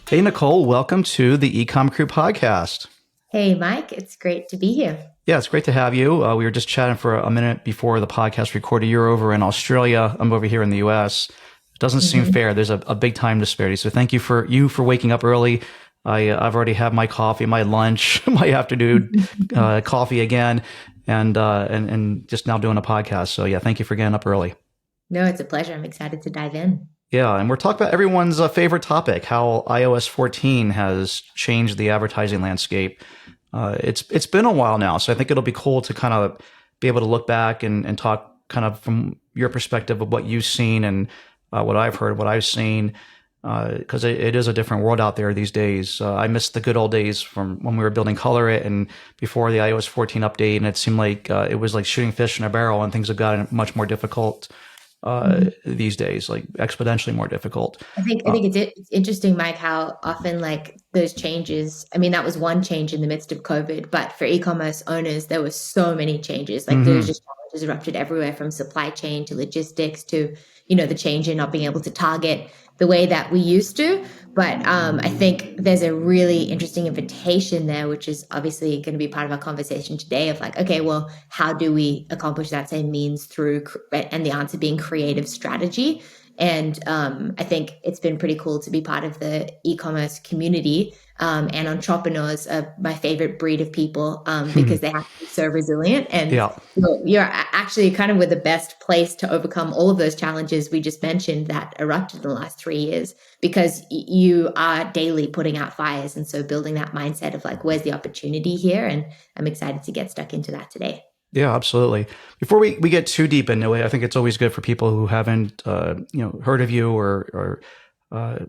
Hey, Nicole, welcome to the EcomCrew podcast. Hey, Mike, it's great to be here. Yeah, it's great to have you. We were just chatting for a minute before the podcast recorded. You're over in Australia. I'm over here in the US. It doesn't seem hmm fair. There's a big time disparity. So thank you for waking up early. I've already had my coffee, my lunch, my afternoon coffee again, and just now doing a podcast. So yeah, thank you for getting up early. No, it's a pleasure. I'm excited to dive in. Yeah, and we're talking about everyone's favorite topic, how iOS 14 has changed the advertising landscape. It's been a while now, so I think it'll be cool to kind of be able to look back and talk kind of from your perspective of what you've seen and what I've heard, what I've seen, because it is a different world out there these days. I miss the good old days from when we were building Color It and before the iOS 14 update, and it seemed like it was like shooting fish in a barrel, and things have gotten much more difficult Mhm. these days, like exponentially more difficult. I think it's interesting, Mike, how often like those changes. I mean, that was one change in the midst of COVID, but for e-commerce owners, there were so many changes. Like there's hmm just challenges erupted everywhere, from supply chain to logistics to the change in not being able to target the way that we used to. But I think there's a really interesting invitation there, which is obviously going to be part of our conversation today. Of like, okay, well, how do we accomplish that same means through, and the answer being creative strategy. And I think it's been pretty cool to be part of the e-commerce community. And entrepreneurs are my favorite breed of people because they have to be so resilient. And Yeah. you're actually kind of with the best place to overcome all of those challenges we just mentioned that erupted in the last 3 years, because you are daily putting out fires. And so building that mindset of like, where's the opportunity here? And I'm excited to get stuck into that today. Yeah, absolutely. Before we get too deep into it, I think it's always good for people who haven't heard of you or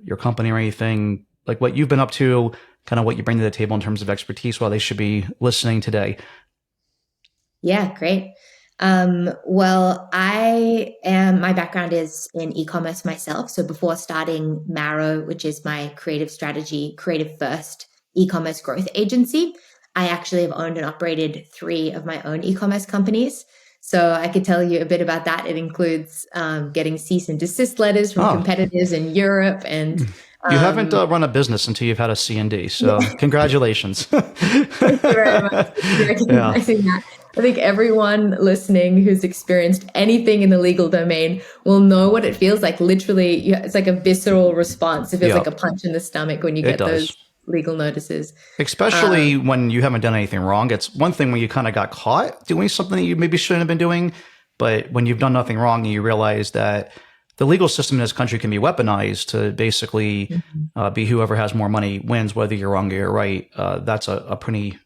your company or anything, like what you've been up to, kind of what you bring to the table in terms of expertise, why they should be listening today. Yeah, great. My background is in e-commerce myself. So before starting Marrow, which is my creative strategy, creative first e-commerce growth agency, I actually have owned and operated 3 of my own e-commerce companies. So I could tell you a bit about that. It includes getting cease and desist letters from Oh, competitors in Europe, and you haven't um, run a business until you've had a C&D, so congratulations. thank you very much for Yeah, recognizing that. I think everyone listening who's experienced anything in the legal domain will know what it feels like. Literally, it's like a visceral response. It feels yeah, like a punch in the stomach when you it get does. those legal notices. Um, Especially when you haven't done anything wrong. It's one thing when you kind of got caught doing something that you maybe shouldn't have been doing, but when you've done nothing wrong and you realize that the legal system in this country can be weaponized to basically be whoever has more money wins, whether you're wrong or you're right. That's a pretty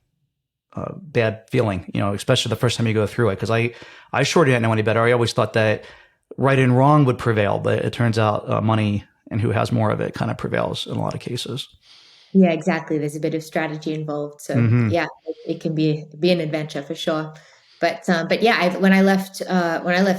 bad feeling, especially the first time you go through it. Because I sure didn't know any better. I always thought that right and wrong would prevail, but it turns out money and who has more of it kind of prevails in a lot of cases. yeah, exactly. There's a bit of strategy involved. So hmm yeah, it can be an adventure for sure. But yeah, when I left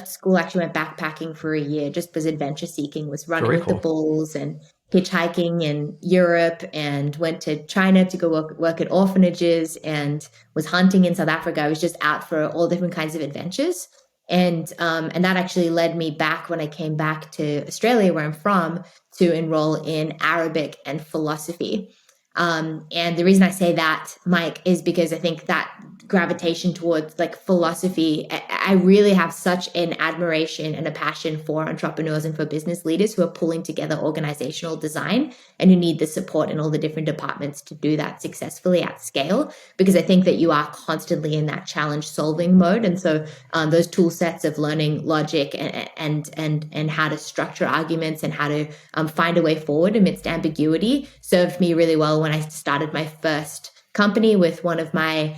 school, I actually went backpacking for a year, just as adventure seeking, was running Very with the cool. bulls and hitchhiking in Europe, and went to China to go work at orphanages, and was hunting in South Africa. I was just out for all different kinds of adventures. And that actually led me back, when I came back to Australia, where I'm from, to enroll in Arabic and philosophy. And the reason I say that, Mike, is because I think that gravitation towards like philosophy, I really have such an admiration and a passion for entrepreneurs and for business leaders who are pulling together organizational design and who need the support in all the different departments to do that successfully at scale. Because I think that you are constantly in that challenge solving mode. And so those tool sets of learning logic and how to structure arguments and how to find a way forward amidst ambiguity served me really well when I started my first company with one of my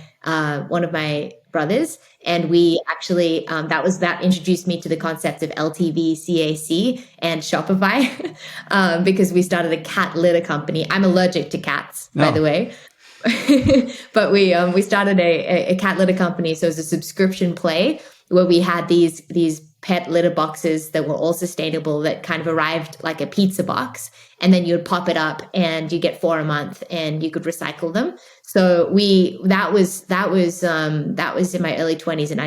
brothers. And we actually that introduced me to the concept of LTV, CAC, and Shopify, because we started a cat litter company. I'm allergic to cats, by the No. way. But we started a cat litter company, so it was a subscription play where we had these pet litter boxes that were all sustainable, that kind of arrived like a pizza box, and then you'd pop it up and you get 4 a month and you could recycle them. So that was in my early 20s, and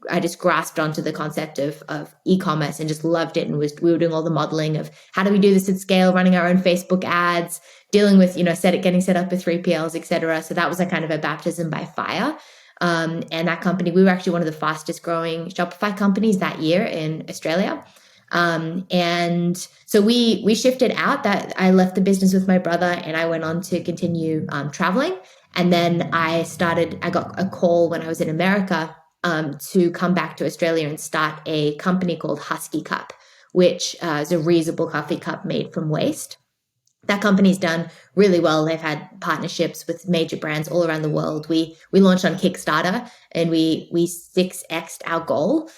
I just grasped onto the concept of e-commerce and just loved it. And we were doing all the modeling of how do we do this at scale, running our own Facebook ads, dealing with, getting set up with 3PLs, et cetera. So that was a kind of a baptism by fire. And that company, we were actually one of the fastest growing Shopify companies that year in Australia. And so we shifted out. That I left the business with my brother and I went on to continue traveling. And then I got a call when I was in America to come back to Australia and start a company called Husky Cup, which is a reusable coffee cup made from waste. That company's done really well. They've had partnerships with major brands all around the world. We launched on Kickstarter and we 6x'd our goal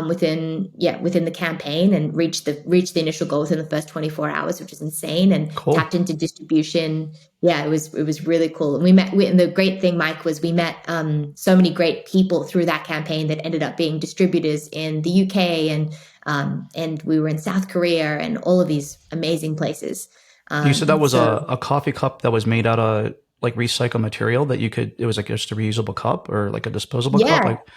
within the campaign and reached the initial goal within the first 24 hours, which is insane, and Cool. tapped into distribution. Yeah, it was really cool. And and the great thing, Mike, was we met so many great people through that campaign that ended up being distributors in the UK and we were in South Korea and all of these amazing places. You said that was a coffee cup that was made out of like recycled material that it was like just a reusable cup or like a disposable cup?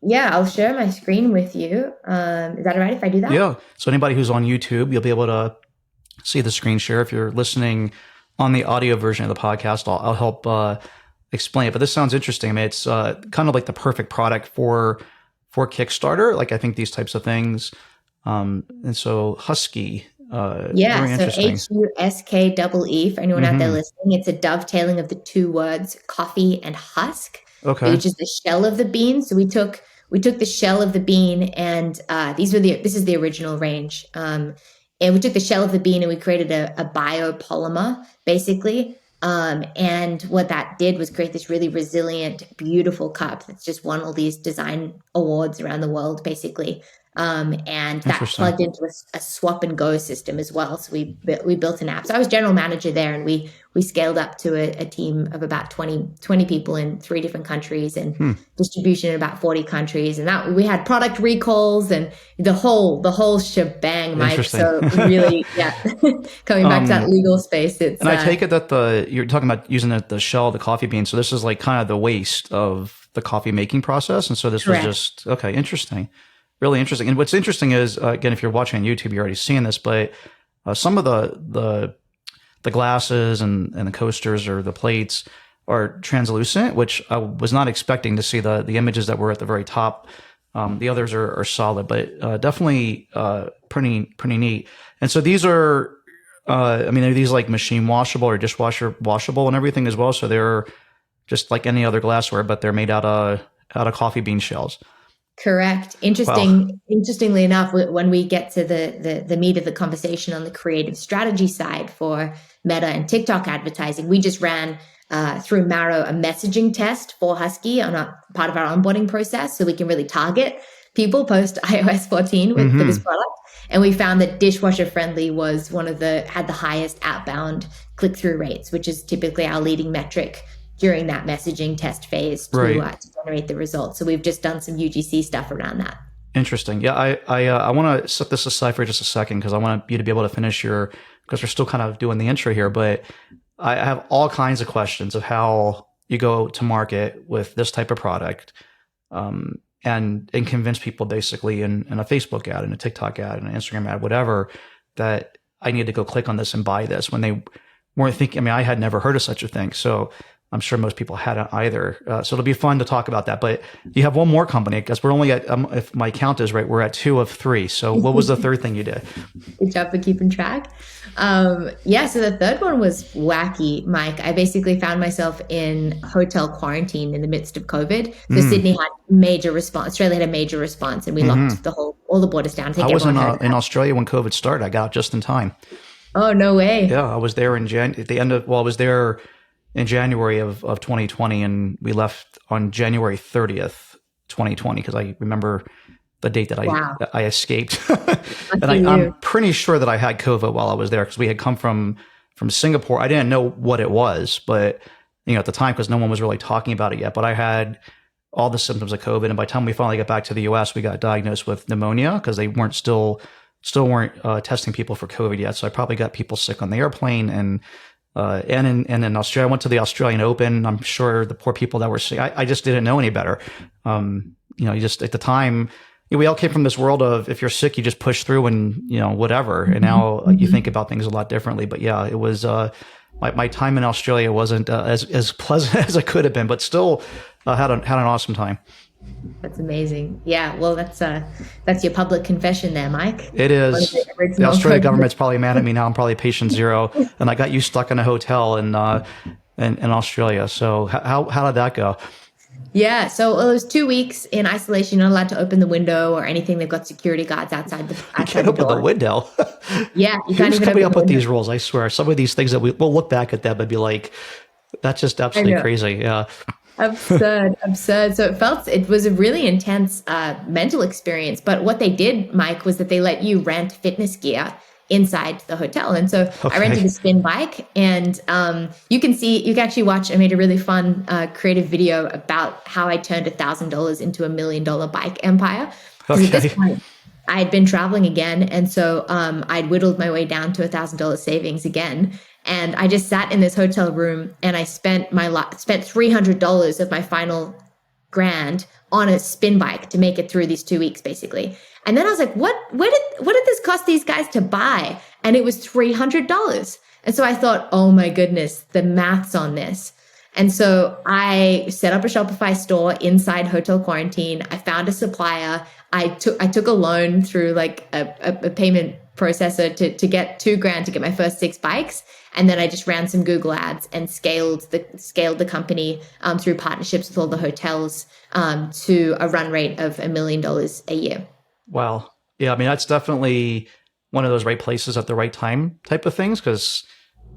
Yeah, I'll share my screen with you. Is that all right if I do that? Yeah. So anybody who's on YouTube, you'll be able to see the screen share. If you're listening on the audio version of the podcast, I'll help explain it. But this sounds interesting. I mean, it's kind of like the perfect product for Kickstarter. Like I think these types of things. And so Husky. Yeah, so HUSKEE for anyone out there listening. It's a dovetailing of the two words coffee and husk, which is the shell of the bean. So we took the shell of the bean, and this is the original range. And we took the shell of the bean and we created a biopolymer, basically. And what that did was create this really resilient, beautiful cup that's just won all these design awards around the world, basically. And that plugged into a swap and go system as well. So we built an app. So I was general manager there, and we scaled up to a team of about 20 people in 3 different countries and distribution in about 40 countries. And that we had product recalls and the whole shebang, Mike. So really, coming back to that legal space. And I take it that you're talking about using the shell of the coffee bean. So this is like kind of the waste of the coffee making process. And so this was just, interesting. Really interesting. And what's interesting is, again, if you're watching on YouTube, you're already seeing this, but some of the glasses and the coasters or the plates are translucent, which I was not expecting to see the images that were at the very top. The others are solid, but definitely pretty neat. And so these are, are these like machine washable or dishwasher washable and everything as well? So they're just like any other glassware, but they're made out of coffee bean shells. Correct. Interestingly enough, when we get to the meat of the conversation on the creative strategy side for Meta and TikTok advertising, we just ran through Marrow a messaging test for Husky on a part of our onboarding process, so we can really target people post iOS 14 for this product. And we found that dishwasher friendly was had the highest outbound click-through rates, which is typically our leading metric during that messaging test phase to generate the results. So we've just done some UGC stuff around that. Interesting. Yeah, I want to set this aside for just a second because I want you to be able to finish because we're still kind of doing the intro here, but I have all kinds of questions of how you go to market with this type of product and convince people basically in a Facebook ad, in a TikTok ad, in an Instagram ad, whatever, that I need to go click on this and buy this when they weren't thinking. I had never heard of such a thing. So I'm sure most people hadn't either. So it'll be fun to talk about that. But you have one more company, because we're only at, if my count is right, we're at 2 of 3. So what was the third thing you did? Good job for keeping track. So the third one was wacky, Mike. I basically found myself in hotel quarantine in the midst of COVID. So Sydney had major response. Australia had a major response, and we locked all the borders down. I was in Australia when COVID started. I got out just in time. Oh, no way. Yeah, I was there I was there in January of 2020, and we left on January 30th, 2020, because I remember the date that I escaped. And I'm pretty sure that I had COVID while I was there, because we had come from Singapore. I didn't know what it was, but at the time, because no one was really talking about it yet, but I had all the symptoms of COVID. And by the time we finally got back to the US, we got diagnosed with pneumonia, because they weren't still weren't testing people for COVID yet. So I probably got people sick on the airplane, and in Australia, I went to the Australian Open. I'm sure the poor people that were sick, I just didn't know any better. you just at the time, we all came from this world of if you're sick, you just push through and, whatever. And now you think about things a lot differently. But yeah, it was, my time in Australia wasn't as pleasant as it could have been, but still had an awesome time. That's amazing. Yeah. Well, that's your public confession there, Mike. It One of is. the The original Australia co- government's probably mad at me now. I'm probably patient zero, and I got you stuck in a hotel in Australia. So how did that go? Yeah. So it was 2 weeks in isolation. You're not allowed to open the window or anything. They've got security guards outside the You can't outside the open the door. window. Yeah, you can't Who's even coming open up the with window. these rules? I swear, some of these things that we'll look back at them and be like, that's just I absolutely know. crazy. Yeah. Absurd, absurd. So it was a really intense mental experience. But what they did, Mike, was that they let you rent fitness gear inside the hotel. And so I rented a Okay. spin bike, and you can actually watch. I made a really fun creative video about how I turned $1,000 into $1 million bike empire. Because at this Okay. point, I had been traveling again, and so I'd whittled my way down to $1,000 savings again. And I just sat in this hotel room, and I spent $300 of my final grand on a spin bike to make it through these 2 weeks, basically. And then I was like, what did this cost these guys to buy? And it was $300. And so I thought, oh my goodness, the maths on this. And so I set up a Shopify store inside hotel quarantine. I found a supplier. I took a loan through like a payment processor to get 2 grand to get my first 6 bikes. And then I just ran some Google ads and scaled the company through partnerships with all the hotels to a run rate of $1 million a year. Wow. Yeah. I mean, that's definitely one of those right places at the right time type of things. Cause,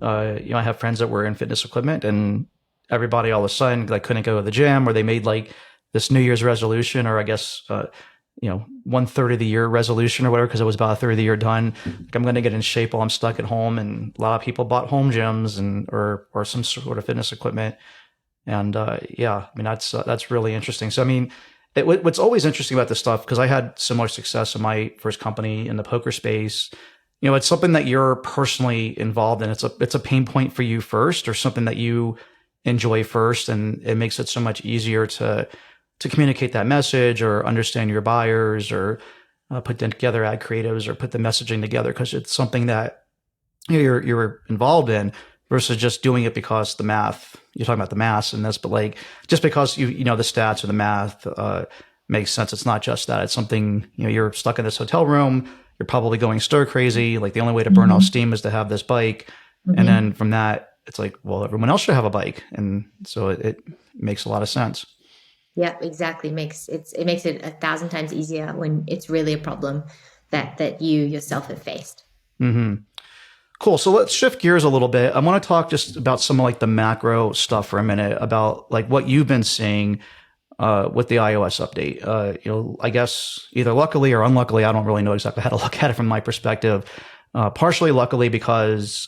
I have friends that were in fitness equipment, and everybody all of a sudden like couldn't go to the gym, or they made like this New Year's resolution, or I guess, 1/3 of the year resolution or whatever, because it was about a third of the year done. Like, I'm going to get in shape while I'm stuck at home. And a lot of people bought home gyms or some sort of fitness equipment. And yeah, I mean, that's really interesting. So, I mean, what's always interesting about this stuff, because I had similar success in my first company in the poker space. It's something that you're personally involved in. It's a pain point for you first, or something that you enjoy first, and it makes it so much easier to communicate that message, or understand your buyers, or put together ad creatives, or put the messaging together, because it's something that you're involved in, versus just doing it because the math. You're talking about the math and this, but like just because you know the stats or the math makes sense. It's not just that. It's something, you're stuck in this hotel room. You're probably going stir crazy. Like the only way to burn off Mm-hmm. steam is to have this bike, and Mm-hmm. then from that, it's like, well, everyone else should have a bike, and so it makes a lot of sense. Yeah, exactly. It makes it 1,000 times easier when it's really a problem that you yourself have faced. Hmm. Cool. So let's shift gears a little bit. I want to talk just about some of like the macro stuff for a minute, about like what you've been seeing with the iOS update. I guess either luckily or unluckily, I don't really know exactly how to look at it from my perspective. Partially luckily because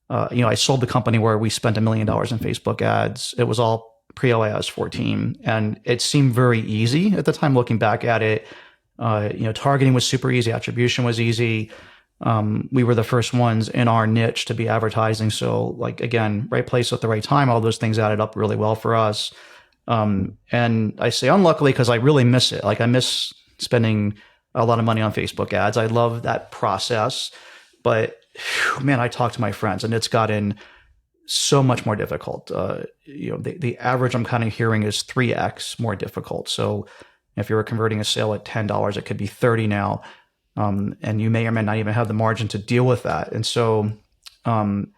I sold the company where we spent $1 million in Facebook ads. It was all pre-iOS 14, and it seemed very easy at the time. Looking back at it, targeting was super easy, attribution was easy. We were the first ones in our niche to be advertising. So like, again, right place at the right time, all those things added up really well for us. And I say unluckily because I really miss it. Like I miss spending a lot of money on Facebook ads. I love that process, but man, I talk to my friends and it's gotten so much more difficult. The average I'm kind of hearing is 3x more difficult. So if you were converting a sale at $10, it could be 30 now. And you may or may not even have the margin to deal with that. And so, Mhm.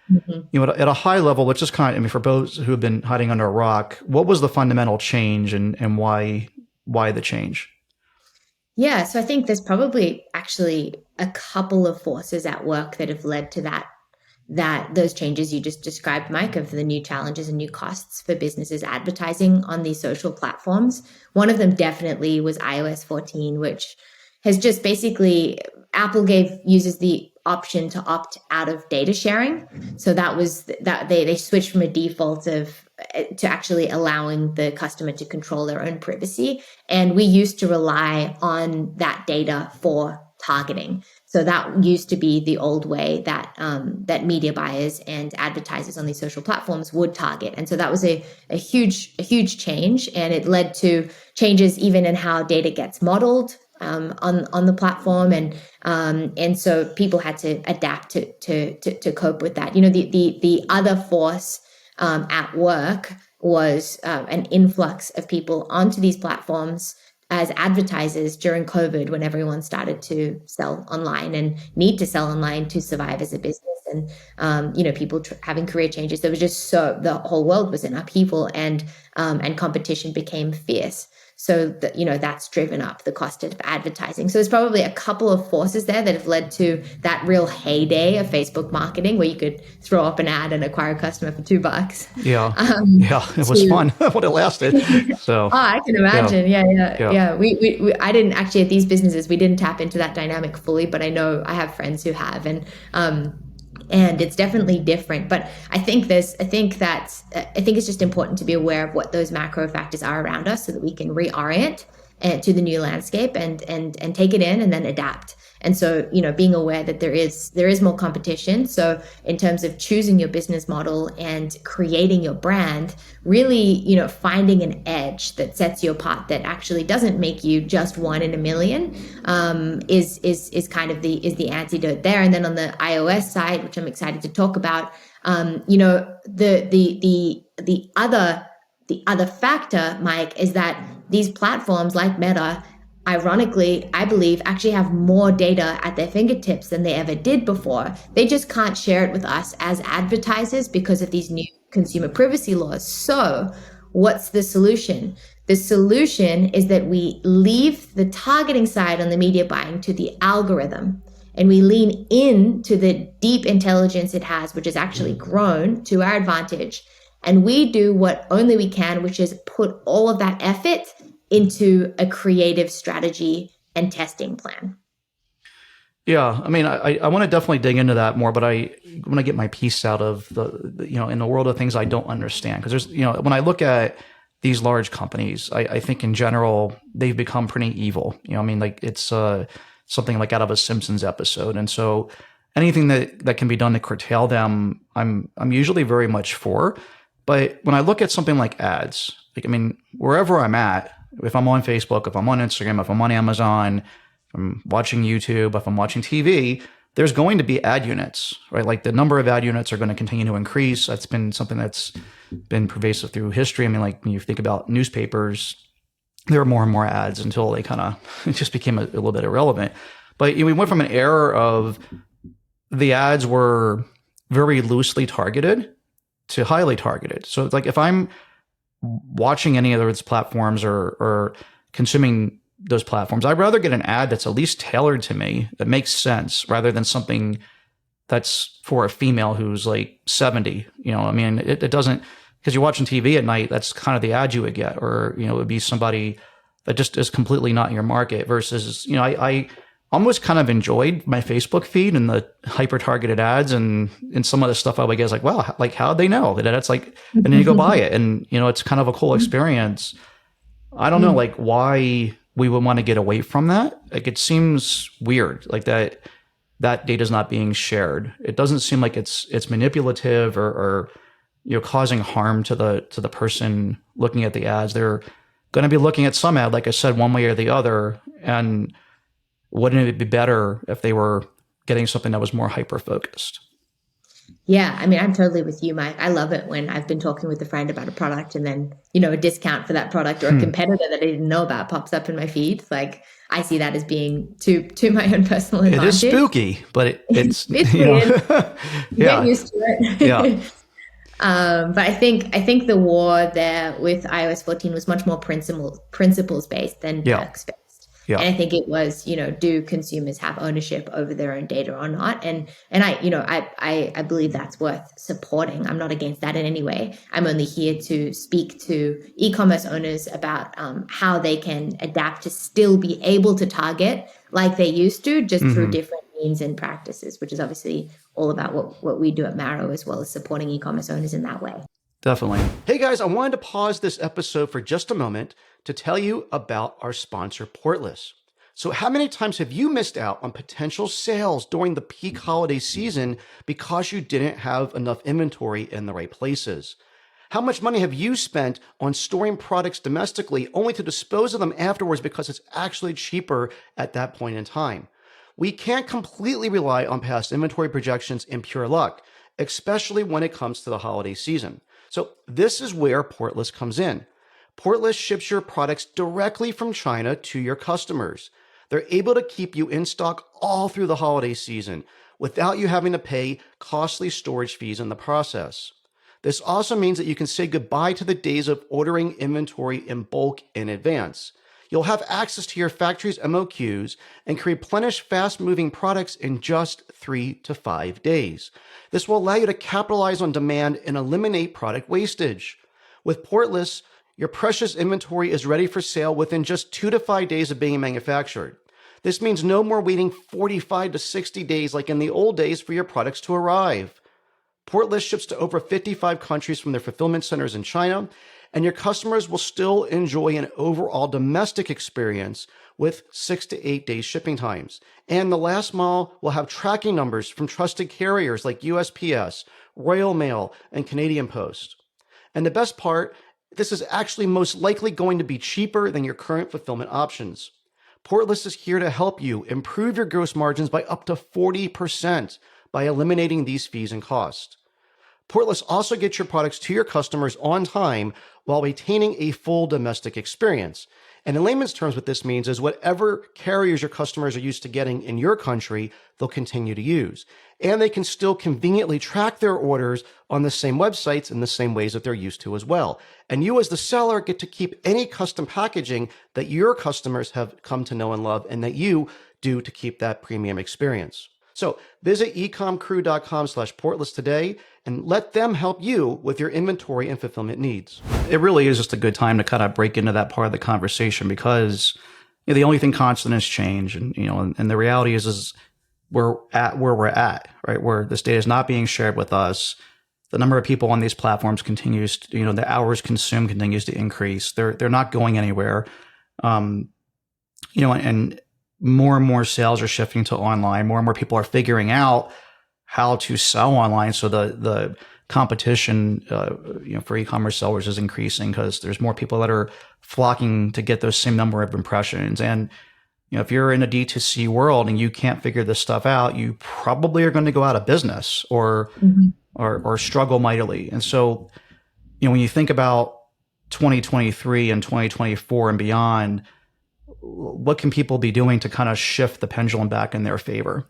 at a high level, let's just for those who have been hiding under a rock, what was the fundamental change, and why the change? Yeah, so I think there's probably actually a couple of forces at work that have led to that those changes you just described, Mike, of the new challenges and new costs for businesses advertising on these social platforms. One of them definitely was iOS 14, which has just basically Apple gave users the option to opt out of data sharing. So that was that they switched from a default of to actually allowing the customer to control their own privacy. And we used to rely on that data for targeting. So that used to be the old way that that media buyers and advertisers on these social platforms would target. And so that was a huge change, and it led to changes even in how data gets modeled on the platform, and so people had to adapt to cope with that. The other force at work was an influx of people onto these platforms as advertisers during COVID, when everyone started to sell online and need to sell online to survive as a business. And people having career changes. There was just the whole world was in upheaval, and competition became fierce. So that's driven up the cost of advertising. So there's probably a couple of forces there that have led to that real heyday of Facebook marketing, where you could throw up an ad and acquire a customer for $2. Yeah. Yeah. It was fun when it lasted. So I can imagine. Yeah. We I didn't actually, at these businesses, we didn't tap into that dynamic fully, but I know I have friends who have, and it's definitely different. But I think it's just important to be aware of what those macro factors are around us, so that we can reorient to the new landscape and take it in and then adapt. And so, being aware that there is more competition. So in terms of choosing your business model and creating your brand, really, finding an edge that sets you apart, that actually doesn't make you just one in a million, is kind of the antidote there. And then on the iOS side, which I'm excited to talk about, the other factor, Mike, is that these platforms like Meta, ironically, I believe, actually have more data at their fingertips than they ever did before. They just can't share it with us as advertisers because of these new consumer privacy laws. So what's the solution? The solution is that we leave the targeting side on the media buying to the algorithm, and we lean into the deep intelligence it has, which has actually grown to our advantage. And we do what only we can, which is put all of that effort into a creative strategy and testing plan. Yeah, I mean, I want to definitely dig into that more, but I want to get my piece out of the in the world of things I don't understand. Because there's, when I look at these large companies, I think in general, they've become pretty evil. I mean, like it's something like out of a Simpsons episode. And so anything that can be done to curtail them, I'm usually very much for. But when I look at something like ads, like, I mean, wherever I'm at, if I'm on Facebook, if I'm on Instagram, if I'm on Amazon, if I'm watching YouTube, if I'm watching TV, there's going to be ad units, right? Like the number of ad units are going to continue to increase. That's been something that's been pervasive through history. I mean, like when you think about newspapers, there are more and more ads until they kind of, it just became a little bit irrelevant. But we went from an era of the ads were very loosely targeted to highly targeted. So it's like if I'm watching any of those platforms or consuming those platforms, I'd rather get an ad that's at least tailored to me, that makes sense, rather than something that's for a female who's like 70. I mean, it doesn't, because you're watching TV at night, that's kind of the ad you would get, or, it would be somebody that just is completely not in your market versus, I almost kind of enjoyed my Facebook feed and the hyper targeted ads and some of the stuff I would get is like, wow, like how'd they know that that's like, and then you go buy it and, it's kind of a cool experience. I don't know, like why we would want to get away from that. Like it seems weird, like that data is not being shared. It doesn't seem like it's manipulative or causing harm to the person looking at the ads. They're going to be looking at some ad, like I said, one way or the other. And wouldn't it be better if they were getting something that was more hyper-focused? Yeah, I mean, I'm totally with you, Mike. I love it when I've been talking with a friend about a product and then, a discount for that product or a competitor that I didn't know about pops up in my feed. Like, I see that as being to my own personal advantage. It is spooky, but it's weird. Get used to it. Yeah. But I think the war there with iOS 14 was much more principles based than perks based. Yeah. And I think it was, do consumers have ownership over their own data or not? And I believe that's worth supporting. I'm not against that in any way. I'm only here to speak to e-commerce owners about how they can adapt to still be able to target like they used to, just through different means and practices, which is obviously all about what we do at Marrow, as well as supporting e-commerce owners in that way. Definitely. Hey guys, I wanted to pause this episode for just a moment to tell you about our sponsor, Portless. So how many times have you missed out on potential sales during the peak holiday season because you didn't have enough inventory in the right places? How much money have you spent on storing products domestically only to dispose of them afterwards because it's actually cheaper at that point in time? We can't completely rely on past inventory projections and pure luck, especially when it comes to the holiday season. So this is where Portless comes in. Portless ships your products directly from China to your customers. They're able to keep you in stock all through the holiday season without you having to pay costly storage fees in the process. This also means that you can say goodbye to the days of ordering inventory in bulk in advance. You'll have access to your factory's MOQs and can replenish fast-moving products in just 3 to 5 days. This will allow you to capitalize on demand and eliminate product wastage. With Portless, your precious inventory is ready for sale within just 2 to 5 days of being manufactured. This means no more waiting 45 to 60 days like in the old days for your products to arrive. Portless ships to over 55 countries from their fulfillment centers in China, and your customers will still enjoy an overall domestic experience with 6 to 8 days shipping times. And the last mile will have tracking numbers from trusted carriers like USPS, Royal Mail, and Canadian Post. And the best part, this is actually most likely going to be cheaper than your current fulfillment options. Portless is here to help you improve your gross margins by up to 40% by eliminating these fees and costs. Portless also gets your products to your customers on time while retaining a full domestic experience. And in layman's terms, what this means is whatever carriers your customers are used to getting in your country, they'll continue to use. And they can still conveniently track their orders on the same websites in the same ways that they're used to as well. And you as the seller get to keep any custom packaging that your customers have come to know and love and that you do to keep that premium experience. So visit ecomcrew.com/portless today and let them help you with your inventory and fulfillment needs. It really is just a good time to kind of break into that part of the conversation because the only thing constant is change. And, and the reality is we're at where we're at, right? Where this data is not being shared with us. The number of people on these platforms continues to, the hours consumed continues to increase. They're not going anywhere. And more and more sales are shifting to online. More and more people are figuring out how to sell online. So the competition, for e-commerce sellers is increasing because there's more people that are flocking to get those same number of impressions. And, if you're in a D2C world and you can't figure this stuff out, you probably are going to go out of business or struggle mightily. And so, when you think about 2023 and 2024 and beyond, what can people be doing to kind of shift the pendulum back in their favor?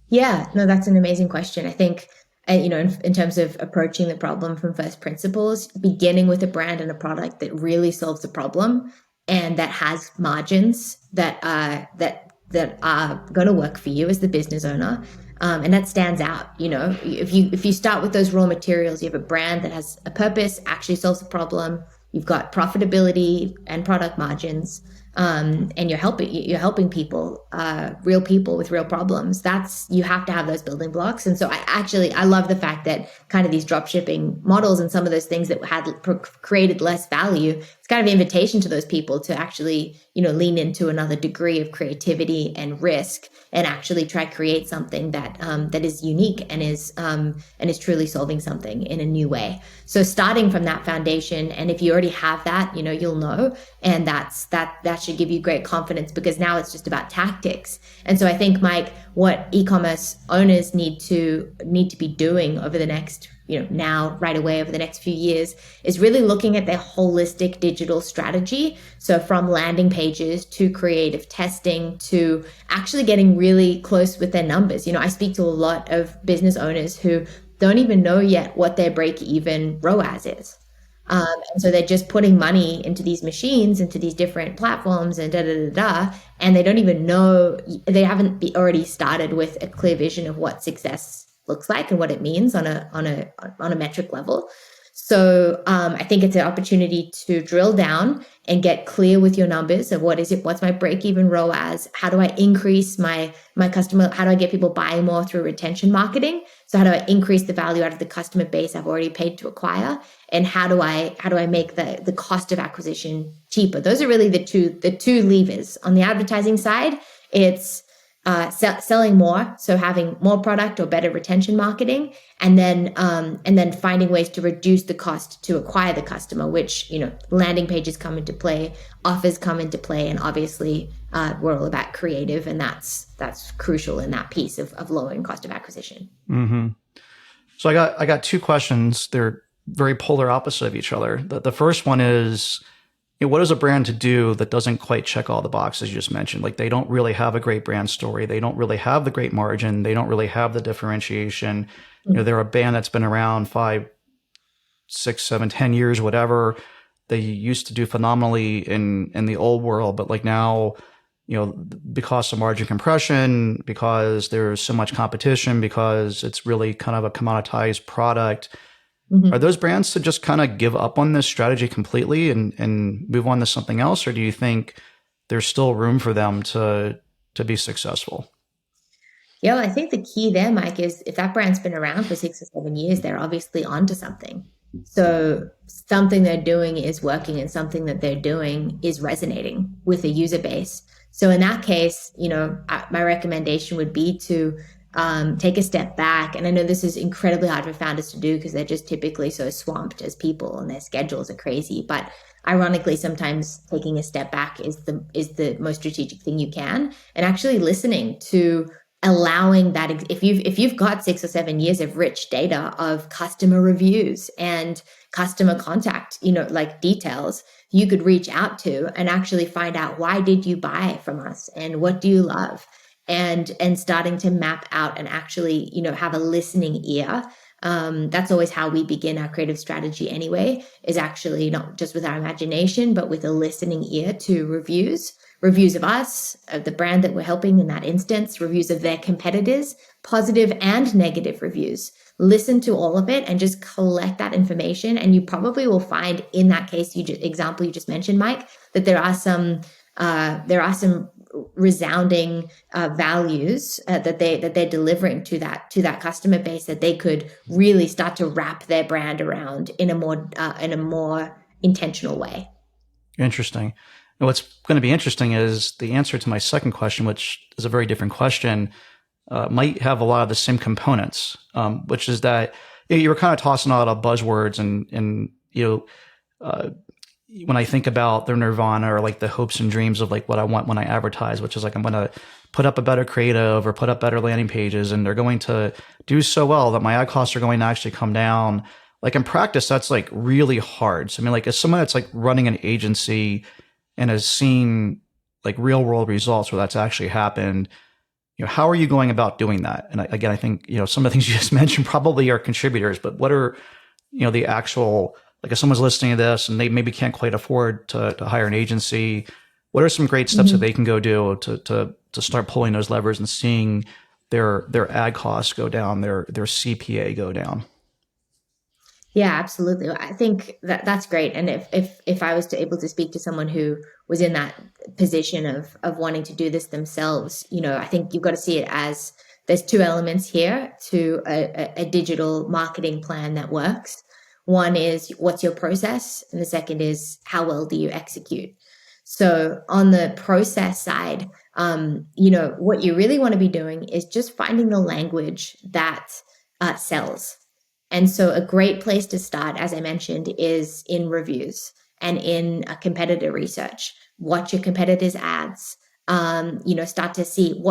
Yeah, no, that's an amazing question. I think, in terms of approaching the problem from first principles, beginning with a brand and a product that really solves the problem and that has margins that are going to work for you as the business owner. And that stands out. If you start with those raw materials, you have a brand that has a purpose, actually solves the problem. You've got profitability and product margins, and you're helping people, real people with real problems. You have to have those building blocks. And so I love the fact that kind of these drop shipping models and some of those things that had created less value, it's kind of an invitation to those people to actually, lean into another degree of creativity and risk and actually try to create something that is unique and is truly solving something in a new way. So starting from that foundation, and if you already have that, you'll know, and that should give you great confidence because now it's just about tactics. And so I think, Mike, what e-commerce owners need to be doing over the next, now right away over the next few years is really looking at their holistic digital strategy. So from landing pages to creative testing to actually getting really close with their numbers. I speak to a lot of business owners who don't even know yet what their break-even ROAS is. And so they're just putting money into these machines, into these different platforms and and they don't even know, they haven't already started with a clear vision of what success looks like and what it means on a metric level. So I think it's an opportunity to drill down and get clear with your numbers of what's my break-even ROAS? How do I increase my customer? How do I get people buying more through retention marketing? So how do I increase the value out of the customer base I've already paid to acquire? And how do I make the cost of acquisition cheaper? Those are really the two levers. On the advertising side, it's selling more, so having more product or better retention marketing, and then finding ways to reduce the cost to acquire the customer, which, landing pages come into play, offers come into play, and obviously we're all about creative, and that's crucial in that piece of lowering cost of acquisition. Mm-hmm. So I got two questions. They're very polar opposite of each other. The first one is, what is a brand to do that doesn't quite check all the boxes you just mentioned? Like, they don't really have a great brand story. They don't really have the great margin. They don't really have the differentiation. They're a band that's been around 5, 6, 7, 10 years, whatever. They used to do phenomenally in the old world, but like now, because of margin compression, because there's so much competition, because it's really kind of a commoditized product. Mm-hmm. Are those brands to just kind of give up on this strategy completely and move on to something else? Or do you think there's still room for them to be successful? Yeah, well, I think the key there, Mike, is if that brand's been around for 6 or 7 years, they're obviously onto something. So something they're doing is working, and something that they're doing is resonating with a user base. So in that case, my recommendation would be to take a step back. And I know this is incredibly hard for founders to do because they're just typically so swamped as people and their schedules are crazy. But ironically, sometimes taking a step back is the most strategic thing you can, and actually listening to allowing that. If you've got 6 or 7 years of rich data of customer reviews and customer contact, like details, you could reach out to and actually find out, why did you buy from us and what do you love? And starting to map out and actually, have a listening ear. That's always how we begin our creative strategy anyway, is actually not just with our imagination, but with a listening ear to reviews of us, of the brand that we're helping in that instance, reviews of their competitors, positive and negative reviews. Listen to all of it and just collect that information. And you probably will find in that case, example you just mentioned, Mike, that there are some resounding values that they're delivering to that customer base that they could really start to wrap their brand around in a more intentional way. Interesting. And what's going to be interesting is the answer to my second question, which is a very different question, might have a lot of the same components, which is that you were kind of tossing a lot of buzzwords and when I think about their nirvana or like the hopes and dreams of like what I want when I advertise, which is like, I'm going to put up a better creative or put up better landing pages, and they're going to do so well that my ad costs are going to actually come down. Like in practice, that's like really hard. So I mean, like as someone that's like running an agency and has seen like real world results where that's actually happened, how are you going about doing that? And again, I think, some of the things you just mentioned probably are contributors, but what are, the actual, like if someone's listening to this and they maybe can't quite afford to hire an agency, what are some great steps that they can go do to start pulling those levers and seeing their ad costs go down, their CPA go down? Yeah, absolutely. I think that's great. And if I was able to speak to someone who was in that position of wanting to do this themselves, I think you've got to see it as there's two elements here to a digital marketing plan that works. One is, what's your process? And the second is, how well do you execute? So on the process side, what you really want to be doing is just finding the language that sells. And so a great place to start, as I mentioned, is in reviews and in competitor research. Watch your competitors' ads. Start to see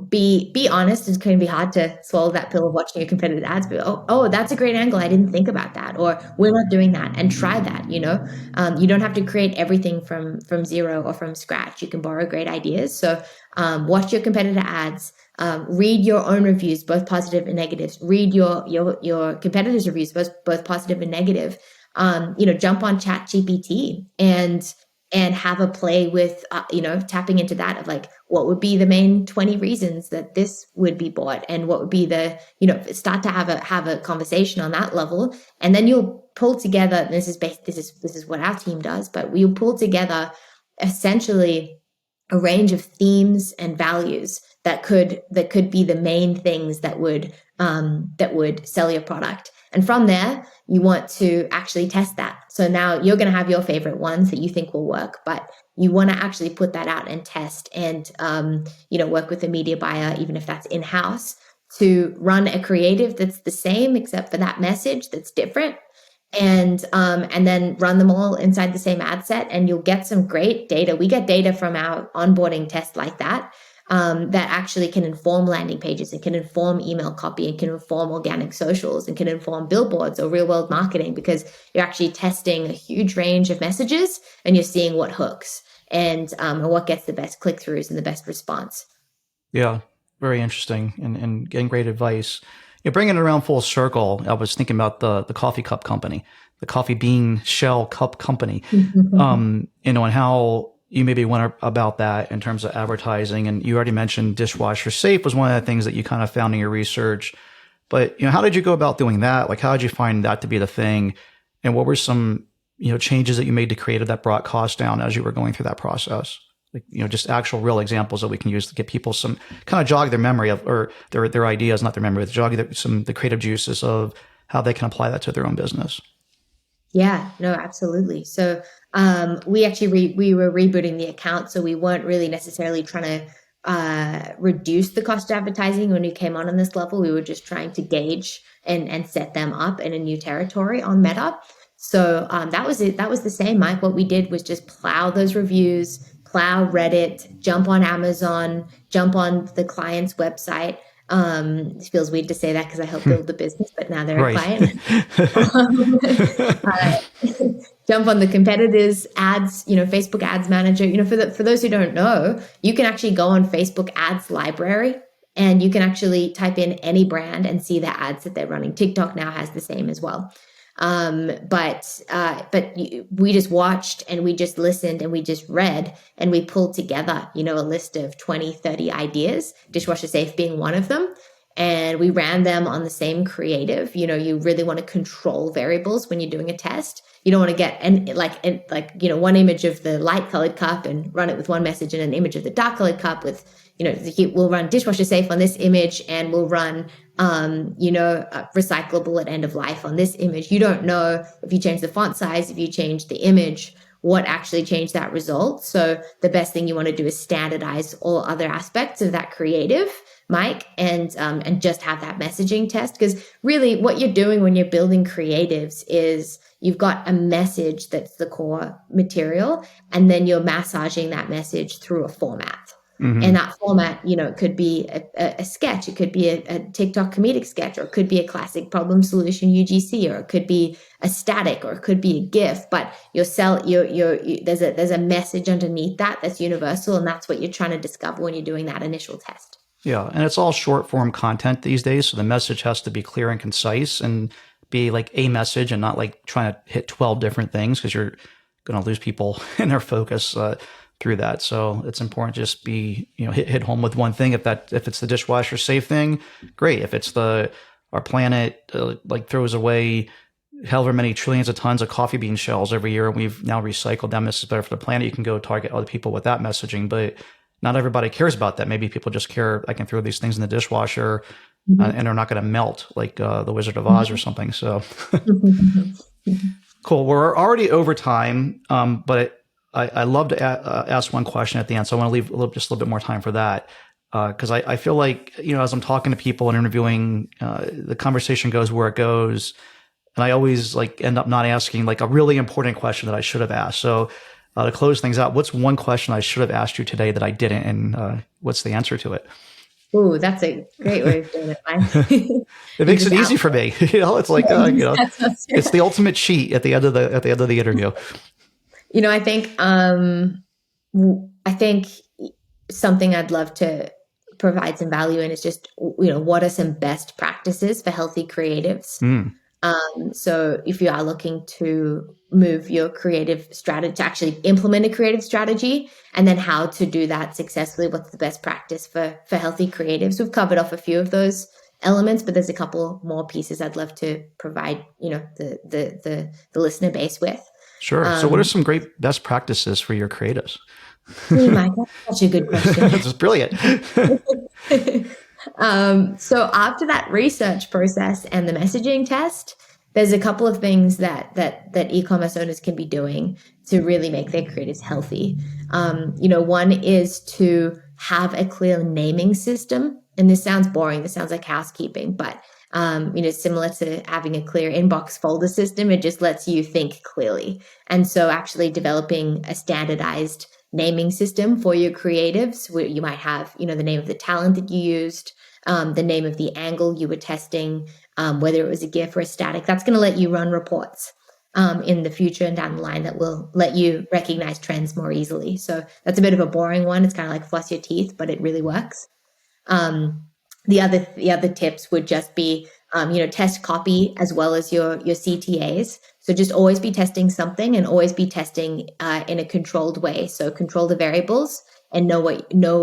be honest. It's going to be hard to swallow that pill of watching your competitive ads, but oh, that's a great angle. I didn't think about that, or we're not doing that, and try that. You don't have to create everything from zero or from scratch. You can borrow great ideas. So watch your competitor ads. Read your own reviews, both positive and negative. Read your competitors' reviews, both positive and negative. Jump on ChatGPT and have a play with, tapping into that of like, what would be the main 20 reasons that this would be bought, and what would be the, start to have a conversation on that level. And then you'll pull together, and this is what our team does, but we'll pull together essentially a range of themes and values that could be the main things that would sell your product. And from there, you want to actually test that. So now you're going to have your favorite ones that you think will work, but you want to actually put that out and test, and work with a media buyer, even if that's in-house, to run a creative that's the same except for that message that's different. And then run them all inside the same ad set, and you'll get some great data. We get data from our onboarding test like that, that actually can inform landing pages, and can inform email copy, and can inform organic socials, and can inform billboards or real world marketing, because you're actually testing a huge range of messages, and you're seeing what hooks, and what gets the best click-throughs and the best response. Yeah, very interesting, and getting great advice. Bringing it around full circle, I was thinking about the coffee cup company, the coffee bean shell cup company, and how you maybe went about that in terms of advertising. And you already mentioned dishwasher safe was one of the things that you kind of found in your research. But, how did you go about doing that? Like, how did you find that to be the thing? And what were some, changes that you made to creative that brought costs down as you were going through that process? Like, just actual real examples that we can use to get people some kind of jog their memory of, or their ideas, not their memory, but jog the creative juices of how they can apply that to their own business. Yeah, no, absolutely. So we actually we were rebooting the account, so we weren't really necessarily trying to reduce the cost of advertising when we came on this level. We were just trying to gauge and set them up in a new territory on Meta. So that was it. That was the same, Mike. What we did was just plow those reviews, plow Reddit, jump on Amazon, jump on the client's website. It feels weird to say that because I helped build the business, but now they're a client. Jump on the competitors' ads, Facebook Ads Manager. For those who don't know, you can actually go on Facebook Ads Library, and you can actually type in any brand and see the ads that they're running. TikTok now has the same as well. But we just watched, and we just listened, and we just read, and we pulled together, a list of 20, 30 ideas, dishwasher safe being one of them. And we ran them on the same creative. You really want to control variables when you're doing a test. You don't want to get one image of the light colored cup and run it with one message, and an image of the dark colored cup with, we'll run dishwasher safe on this image, and we'll run, recyclable at end of life on this image. You don't know if you change the font size, if you change the image, what actually changed that result. So the best thing you want to do is standardize all other aspects of that creative, Mike, and just have that messaging test. Because really what you're doing when you're building creatives is you've got a message that's the core material, and then you're massaging that message through a format. Mm-hmm. And that format, it could be a sketch, it could be a TikTok comedic sketch, or it could be a classic problem solution UGC, or it could be a static, or it could be a GIF. But there's a message underneath that's universal, and that's what you're trying to discover when you're doing that initial test. Yeah, and it's all short form content these days, so the message has to be clear and concise, and be like a message, and not like trying to hit 12 different things, because you're going to lose people in their focus through that. So it's important to just be, hit home with one thing. If it's the dishwasher safe thing, great. If it's our planet throws away however many trillions of tons of coffee bean shells every year, and we've now recycled them, this is better for the planet, you can go target other people with that messaging. But not everybody cares about that. Maybe people just care, I can throw these things in the dishwasher, mm-hmm. And they're not going to melt like the Wizard of Oz, mm-hmm. or something. So cool. We're already over time, but I love to ask one question at the end. So I want to leave just a little bit more time for that. Because I feel like, as I'm talking to people and interviewing, the conversation goes where it goes. And I always end up not asking a really important question that I should have asked. So to close things out, what's one question I should have asked you today that I didn't? And what's the answer to it? Ooh, that's a great way of doing it. It makes it easy for me. It's like, it's the ultimate cheat at the end of the interview. I think something I'd love to provide some value in is just, what are some best practices for healthy creatives? So if you are looking to move your creative strategy, to actually implement a creative strategy, and then how to do that successfully, what's the best practice for healthy creatives? We've covered off a few of those elements, but there's a couple more pieces I'd love to provide, the listener base with. Sure. So what are some great best practices for your creatives? Hey, Mike, that's such a good question. This is brilliant. So after that research process and the messaging test, there's a couple of things that e-commerce owners can be doing to really make their creatives healthy. One is to have a clear naming system. And this sounds boring. This sounds like housekeeping, but similar to having a clear inbox folder system, it just lets you think clearly. And so actually developing a standardized naming system for your creatives, where you might have, the name of the talent that you used, the name of the angle you were testing, whether it was a GIF or a static. That's going to let you run reports in the future and down the line that will let you recognize trends more easily. So that's a bit of a boring one. It's kind of like floss your teeth, but it really works. The other tips would just be, test copy as well as your CTAs. So just always be testing something and always be testing in a controlled way. So control the variables and know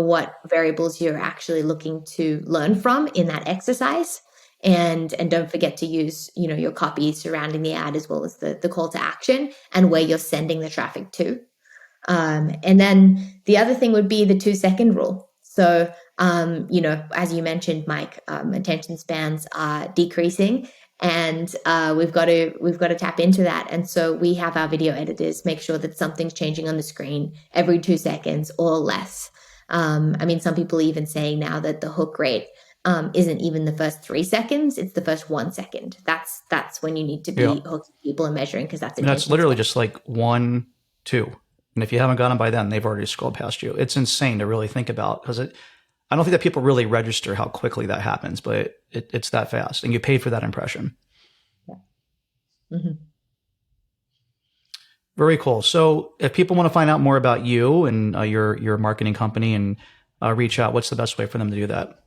what variables you're actually looking to learn from in that exercise. And don't forget to use, your copy surrounding the ad as well as the call to action and where you're sending the traffic to. And then the other thing would be the 2-second rule. So, as you mentioned, Mike, attention spans are decreasing, and we've got to tap into that. And so we have our video editors make sure that something's changing on the screen every 2 seconds or less. Some people even saying now that the hook rate isn't even the first 3 seconds; it's the first 1 second. That's when you need to be hooking people and measuring, because that's literally just like 1, 2. And if you haven't gotten them by then, they've already scrolled past you. It's insane to really think about, because I don't think that people really register how quickly that happens, but it's that fast, and you pay for that impression. Yeah. Mm-hmm. Very cool. So if people want to find out more about you and your marketing company and reach out, what's the best way for them to do that?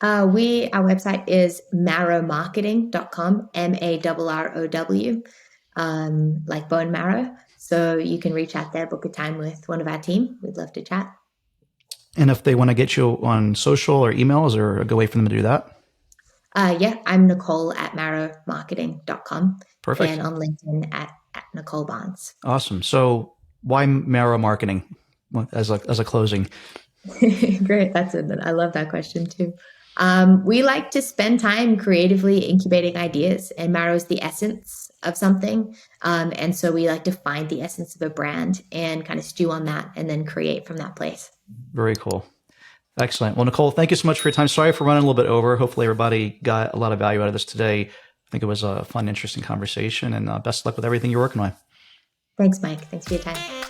Our website is marrowmarketing.com, MARROW, like bone marrow. So you can reach out there, book a time with one of our team. We'd love to chat. And if they want to get you on social or email, is there a good way for them to do that? I'm Nicole at marrowmarketing.com. Perfect. And on LinkedIn at Nicole Barnes. Awesome. So why Marrow Marketing as a closing? Great. I love that question too. We like to spend time creatively incubating ideas, and Marrow is the essence of something. And so we like to find the essence of a brand and kind of stew on that and then create from that place. Very cool. Excellent. Well, Nicole, thank you so much for your time. Sorry for running a little bit over. Hopefully everybody got a lot of value out of this today. I think it was a fun, interesting conversation, and best of luck with everything you're working on. Thanks, Mike. Thanks for your time.